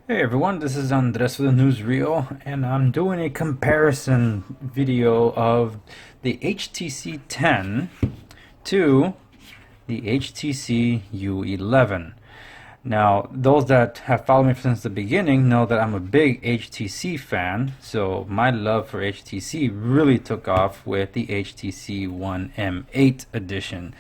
Hey everyone, this is Andres with the Newsreel, and I'm doing a comparison video of the HTC 10 to the HTC U11. Now, those that have followed me since the beginning know that I'm a big HTC fan, so my love for HTC really took off with the HTC One M8 edition.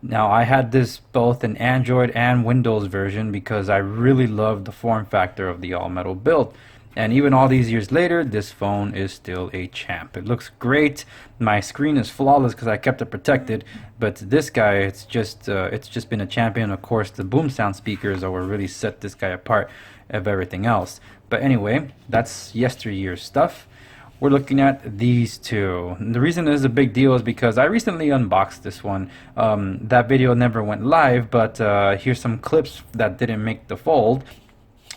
Now, I had this both in Android and Windows version because I really loved the form factor of the all-metal build. And even all these years later, this phone is still a champ. It looks great. My screen is flawless because I kept it protected. But this guy, it's just been a champion. Of course, the boom sound speakers are what really set this guy apart of everything else. But anyway, that's yesteryear's stuff. We're looking at these two. And the reason it is a big deal is because I recently unboxed this one. That video never went live, but here's some clips that didn't make the fold.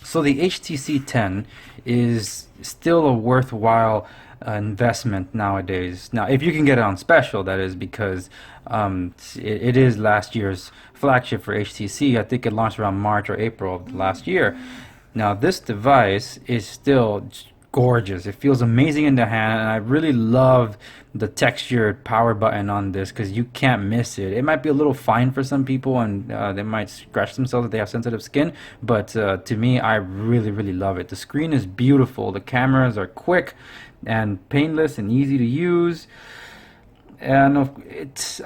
So the HTC 10 is still a worthwhile investment nowadays. Now, if you can get it on special, that is, because it is last year's flagship for HTC. I think it launched around March or April of last year. Now, this device is still gorgeous. It feels amazing in the hand, and I really love the textured power button on this because you can't miss it. It might be a little fine for some people, and they might scratch themselves if they have sensitive skin, but to me, I really love it. The screen is beautiful. The cameras are quick and painless and easy to use. And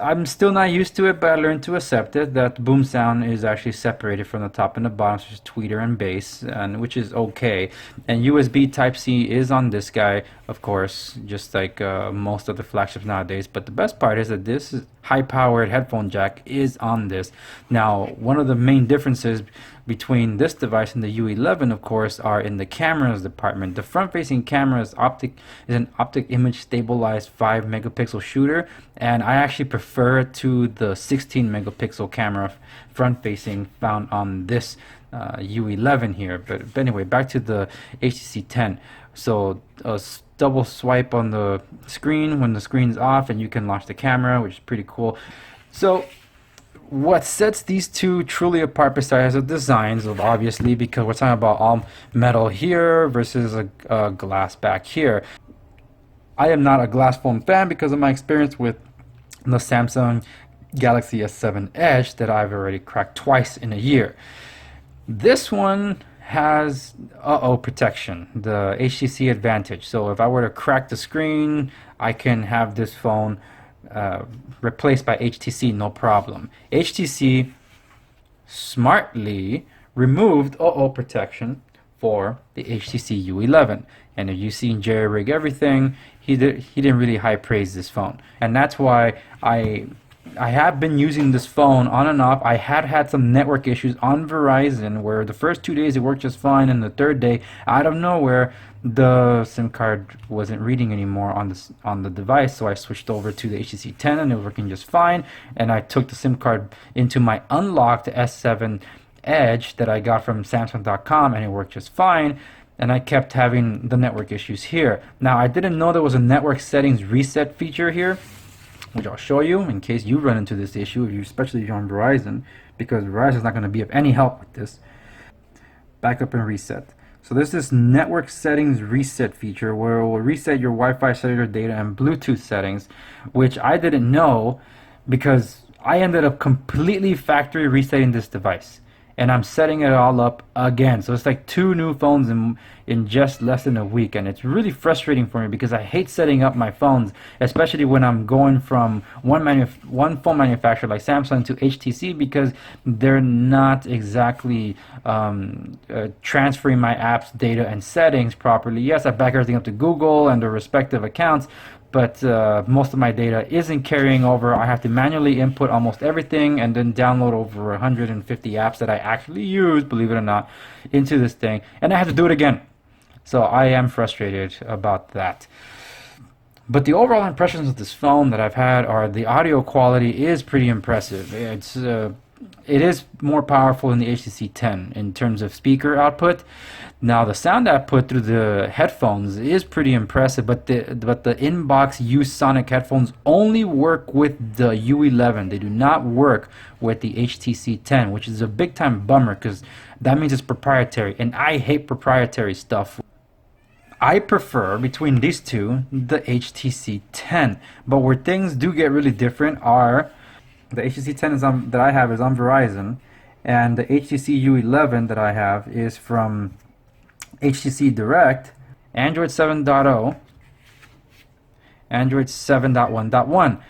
I'm still not used to it, but I learned to accept it, that boom sound is actually separated from the top and the bottom, such as tweeter and bass, and which is okay. And USB Type-C is on this guy, of course, just like most of the flagships nowadays. But the best part is that this high-powered headphone jack is on this. Now, one of the main differences between this device and the U11, of course, are in the cameras department. The front-facing camera is an optic image stabilized 5 megapixel shooter, and I actually prefer it to the 16 megapixel camera front-facing found on this U11 here. But anyway, back to the HTC 10. So double swipe on the screen when the screen's off, and you can launch the camera, which is pretty cool. So what sets these two truly apart, besides the designs, obviously, because we're talking about all metal here versus a glass back here. I am not a glass phone fan because of my experience with the Samsung Galaxy S7 Edge that I've already cracked twice in a year. This one has protection, the HTC Advantage. So if I were to crack the screen, I can have this phone replaced by HTC, no problem. HTC smartly removed protection for the HTC U11, and if you've seen Jerry rig everything, he didn't really high praise this phone, and that's why I have been using this phone on and off. I had some network issues on Verizon where the first 2 days it worked just fine, and the third day, out of nowhere, the SIM card wasn't reading anymore on the device. So I switched over to the HTC 10, and it was working just fine. And I took the SIM card into my unlocked S7 Edge that I got from Samsung.com, and it worked just fine. And I kept having the network issues here. Now, I didn't know there was a network settings reset feature here, which I'll show you in case you run into this issue, especially if you're on Verizon, because Verizon's not going to be of any help with this. Backup and reset. So there's this network settings reset feature where it will reset your Wi-Fi, cellular data, and Bluetooth settings, which I didn't know because I ended up completely factory resetting this device. And I'm setting it all up again. So it's like two new phones in just less than a week. And it's really frustrating for me because I hate setting up my phones, especially when I'm going from one phone manufacturer like Samsung to HTC, because they're not exactly transferring my apps, data, and settings properly. Yes, I back everything up to Google and their respective accounts, but most of my data isn't carrying over. I have to manually input almost everything and then download over 150 apps that I actually use, believe it or not, into this thing, and I have to do it again. So I am frustrated about that. But the overall impressions of this phone that I've had are the audio quality is pretty impressive. It's it is more powerful than the HTC 10 in terms of speaker output. Now the sound output through the headphones is pretty impressive, but the in-box U-Sonic headphones only work with the U11. They do not work with the HTC 10, which is a big time bummer because that means it's proprietary, and I hate proprietary stuff. I prefer between these two the HTC 10, but where things do get really different are the HTC 10 that I have is on Verizon, and the HTC U11 that I have is from HTC Direct, Android 7.0, Android 7.1.1.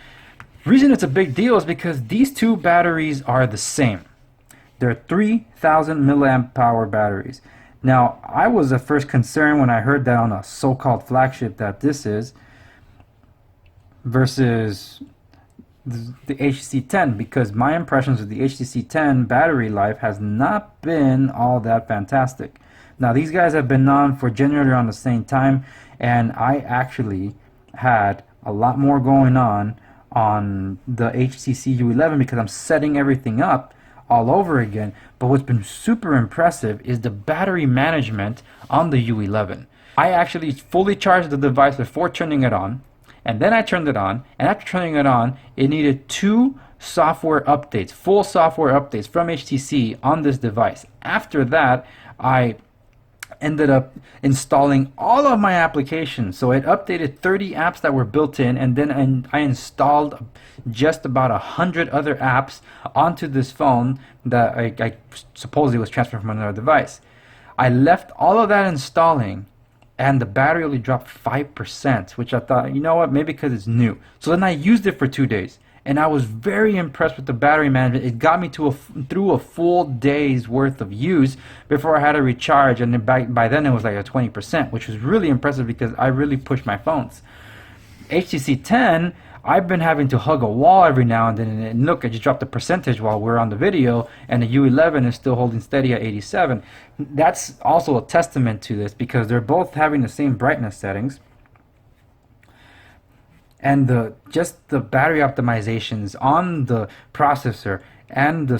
Reason it's a big deal is because these two batteries are the same. They're 3,000 milliamp hour batteries. Now, I was at first concerned when I heard that on a so-called flagship that this is versus the HTC 10, because my impressions of the HTC 10 battery life has not been all that fantastic. Now, these guys have been on for generally around the same time, and I actually had a lot more going on the HTC U11 because I'm setting everything up all over again. But what's been super impressive is the battery management on the U11. I actually fully charged the device before turning it on, and then I turned it on, and after turning it on, it needed 2 software updates, full software updates from HTC on this device. After that, I ended up installing all of my applications. So it updated 30 apps that were built in, and then I installed just about 100 other apps onto this phone that I supposedly was transferred from another device. I left all of that installing, and the battery only dropped 5%, which I thought, you know what, maybe because it's new. So then I used it for 2 days, and I was very impressed with the battery management. It got me through a full day's worth of use before I had to recharge, and then by then it was like a 20%, which was really impressive because I really pushed my phones. HTC 10, I've been having to hug a wall every now and then, and look, I just dropped the percentage while we're on the video, and the U11 is still holding steady at 87. That's also a testament to this because they're both having the same brightness settings. And just the battery optimizations on the processor and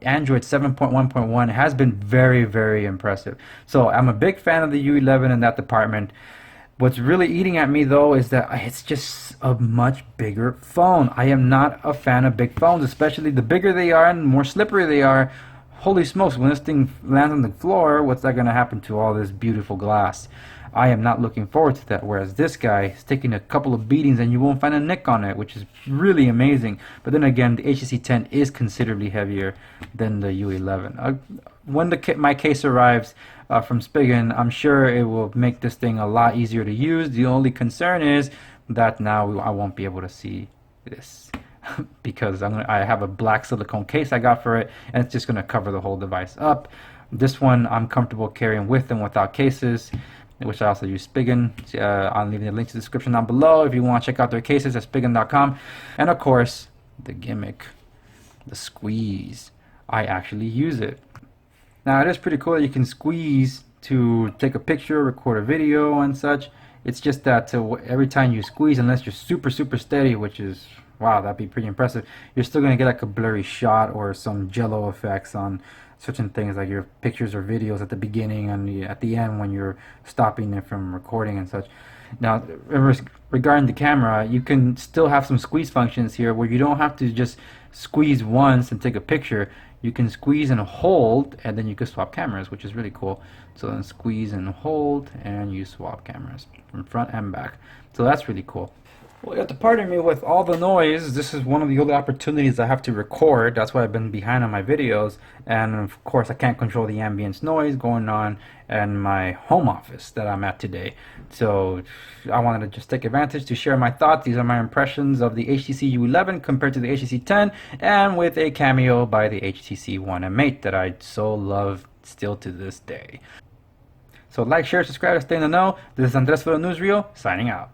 Android 7.1.1 has been very, very impressive. So I'm a big fan of the U11 in that department. What's really eating at me though is that it's just a much bigger phone. I am not a fan of big phones, especially the bigger they are and the more slippery they are. Holy smokes, when this thing lands on the floor, what's that going to happen to all this beautiful glass? I am not looking forward to that, whereas this guy is taking a couple of beatings and you won't find a nick on it, which is really amazing. But then again, the HTC 10 is considerably heavier than the U11. When my case arrives from Spigen, I'm sure it will make this thing a lot easier to use. The only concern is that now I won't be able to see this because I have a black silicone case I got for it, and it's just going to cover the whole device up. This one I'm comfortable carrying with and without cases, which I also use Spigen. I'll leave the link to the description down below if you want to check out their cases at spigen.com. And of course, the gimmick, the squeeze. I actually use it. Now it is pretty cool that you can squeeze to take a picture, record a video and such. It's just that every time you squeeze, unless you're super steady, which is, wow, that'd be pretty impressive, you're still going to get like a blurry shot or some jello effects on certain things like your pictures or videos at the beginning and at the end when you're stopping it from recording and such. Now, regarding the camera, you can still have some squeeze functions here where you don't have to just squeeze once and take a picture. You can squeeze and hold, and then you can swap cameras, which is really cool. So then squeeze and hold, and you swap cameras from front and back. So that's really cool. Well, you have to pardon me with all the noise. This is one of the only opportunities I have to record. That's why I've been behind on my videos. And of course, I can't control the ambient noise going on in my home office that I'm at today. So I wanted to just take advantage to share my thoughts. These are my impressions of the HTC U11 compared to the HTC 10, and with a cameo by the HTC One M8 that I so love still to this day. So like, share, subscribe to stay in the know. This is Andres for the Newsreel, signing out.